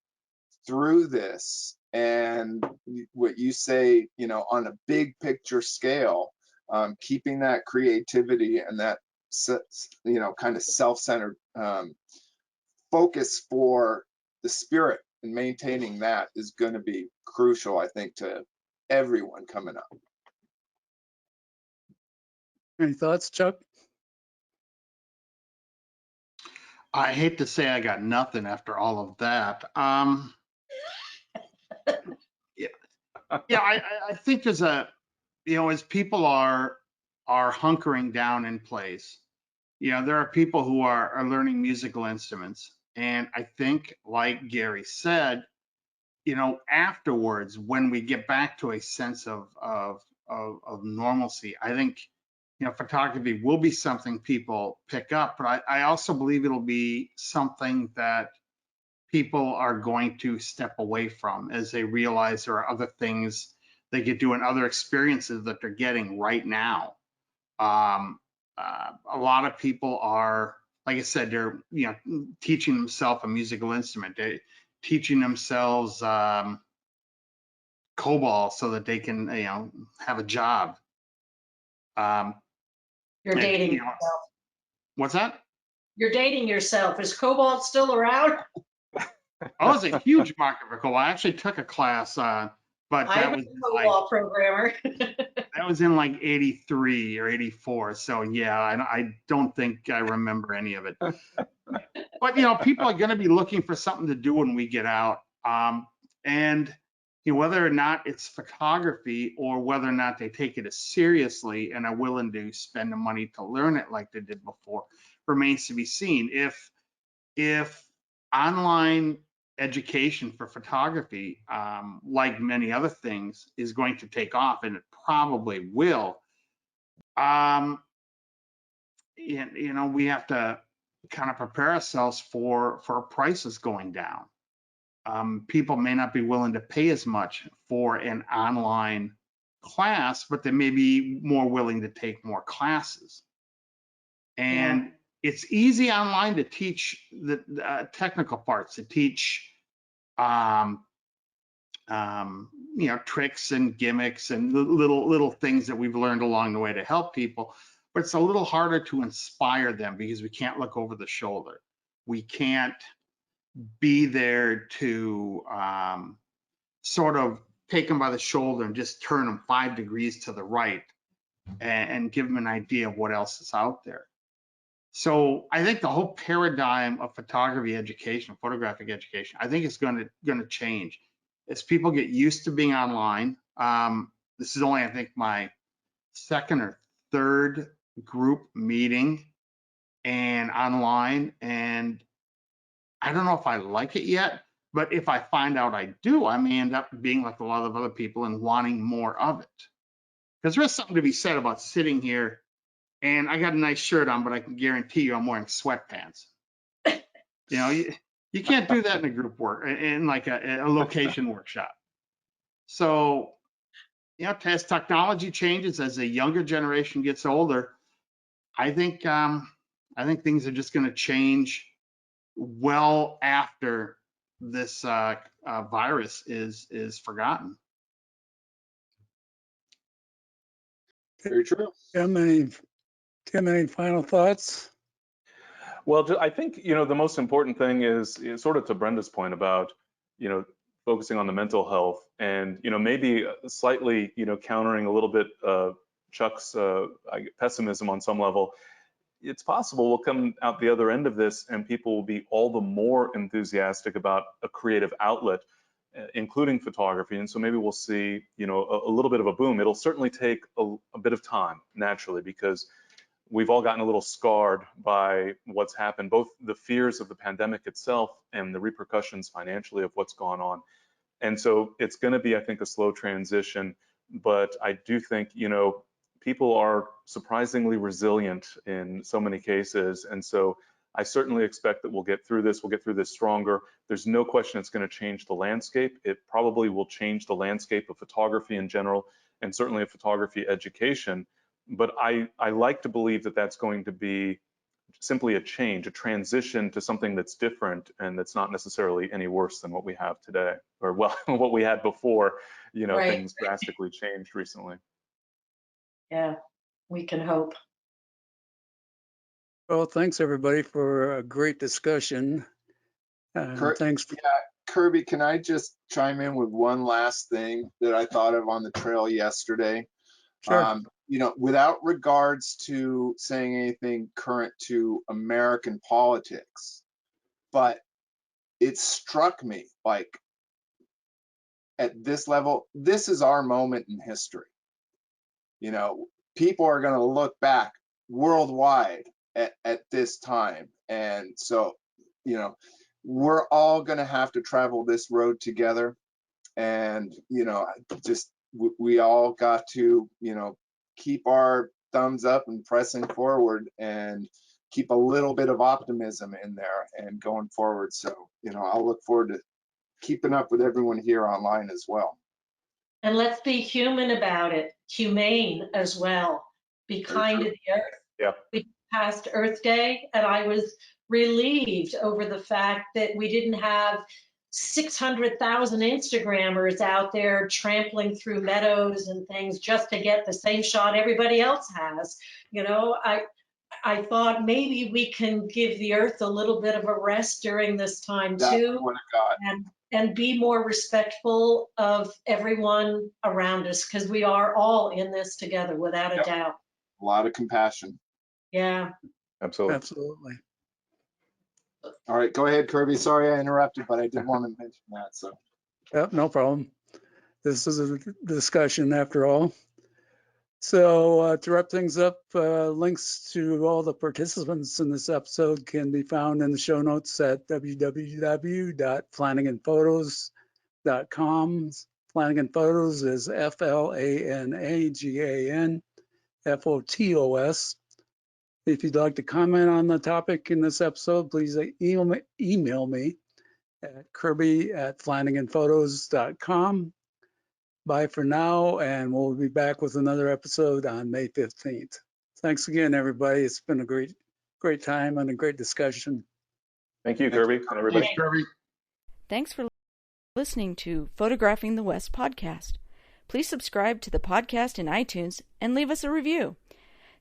through this. And what you say, on a big picture scale, keeping that creativity and that kind of self-centered focus for the spirit, and maintaining that is going to be crucial, I think, to everyone coming up. Any thoughts, Chuck? I hate to say I got nothing after all of that. I think there's as people are hunkering down in place, there are people who are learning musical instruments. And I think, like Gary said, afterwards, when we get back to a sense of normalcy, I think, photography will be something people pick up. But I also believe it'll be something that people are going to step away from as they realize there are other things they could do and other experiences that they're getting right now. A lot of people are, like I said, they're teaching themselves a musical instrument. They're teaching themselves COBOL so that they can have a job. You're dating yourself. What's that? You're dating yourself. Is Cobalt still around? I was a huge market for COBOL. I actually took a class, but that was COBOL programmer. that was in like 83 or 84. So yeah, I don't think I remember any of it. But people are going to be looking for something to do when we get out. And whether or not it's photography or whether or not they take it as seriously and are willing to spend the money to learn it like they did before remains to be seen. If online education for photography, like many other things, is going to take off, and it probably will, we have to kind of prepare ourselves for prices going down. People may not be willing to pay as much for an online class, but they may be more willing to take more classes. And it's easy online to teach the technical parts, to teach, tricks and gimmicks and little things that we've learned along the way to help people. But it's a little harder to inspire them because we can't look over the shoulder. We can't be there to sort of take them by the shoulder and just turn them 5 degrees to the right and give them an idea of what else is out there. So I think the whole paradigm of photography education, photographic education, I think it's going to change as people get used to being online. This is only, I think, my second or third group meeting and online, and I don't know if I like it yet, but if I find out I do, I may end up being like a lot of other people and wanting more of it. Because there is something to be said about sitting here, and I got a nice shirt on, but I can guarantee you I'm wearing sweatpants. You can't do that in a group work, in like a location workshop. So, as technology changes, as the younger generation gets older, I think things are just going to change well after this virus is forgotten. Very true. Tim, any final thoughts? Well, I think, the most important thing is sort of to Brenda's point about, focusing on the mental health and, maybe slightly, countering a little bit Chuck's pessimism on some level. It's possible we'll come out the other end of this and people will be all the more enthusiastic about a creative outlet, including photography. And so maybe we'll see, a little bit of a boom. It'll certainly take a bit of time, naturally, because we've all gotten a little scarred by what's happened, both the fears of the pandemic itself and the repercussions financially of what's gone on. And so it's going to be, I think, a slow transition. But I do think, people are surprisingly resilient in so many cases. And so I certainly expect that we'll get through this. We'll get through this stronger. There's no question it's going to change the landscape. It probably will change the landscape of photography in general, and certainly of photography education. But I like to believe that that's going to be simply a change, a transition to something that's different and that's not necessarily any worse than what we have today, or what we had before, Right. Things drastically changed recently. Yeah, we can hope. Well, thanks everybody for a great discussion. Thanks. Yeah, Kirby, can I just chime in with one last thing that I thought of on the trail yesterday? Sure. Without regards to saying anything current to American politics, but it struck me like at this level, this is our moment in history. People are going to look back worldwide at this time. And so, we're all going to have to travel this road together. And, we all got to, keep our thumbs up and pressing forward and keep a little bit of optimism in there and going forward. So, I'll look forward to keeping up with everyone here online as well. And let's be human about it, humane as well. Be kind to the earth. Yeah. We passed Earth Day, and I was relieved over the fact that we didn't have 600,000 Instagrammers out there trampling through meadows and things just to get the same shot everybody else has. I thought maybe we can give the earth a little bit of a rest during this time too, and be more respectful of everyone around us, because we are all in this together, without a doubt. A lot of compassion. Yeah. Absolutely. All right, go ahead, Kirby. Sorry I interrupted, but I did want to mention that. So. Yep, no problem. This is a discussion after all. So to wrap things up, links to all the participants in this episode can be found in the show notes at www.flanaganphotos.com. Flanagan Photos is FLANAGANPHOTOS. If you'd like to comment on the topic in this episode, please email me at kirby@flanaganphotos.com. Bye for now, and we'll be back with another episode on May 15th. Thanks again, everybody. It's been a great time and a great discussion. Thank you, Kirby, and everybody. Thanks, Kirby. Thanks for listening to Photographing the West podcast. Please subscribe to the podcast in iTunes and leave us a review.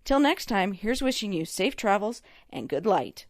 Till next time, here's wishing you safe travels and good light.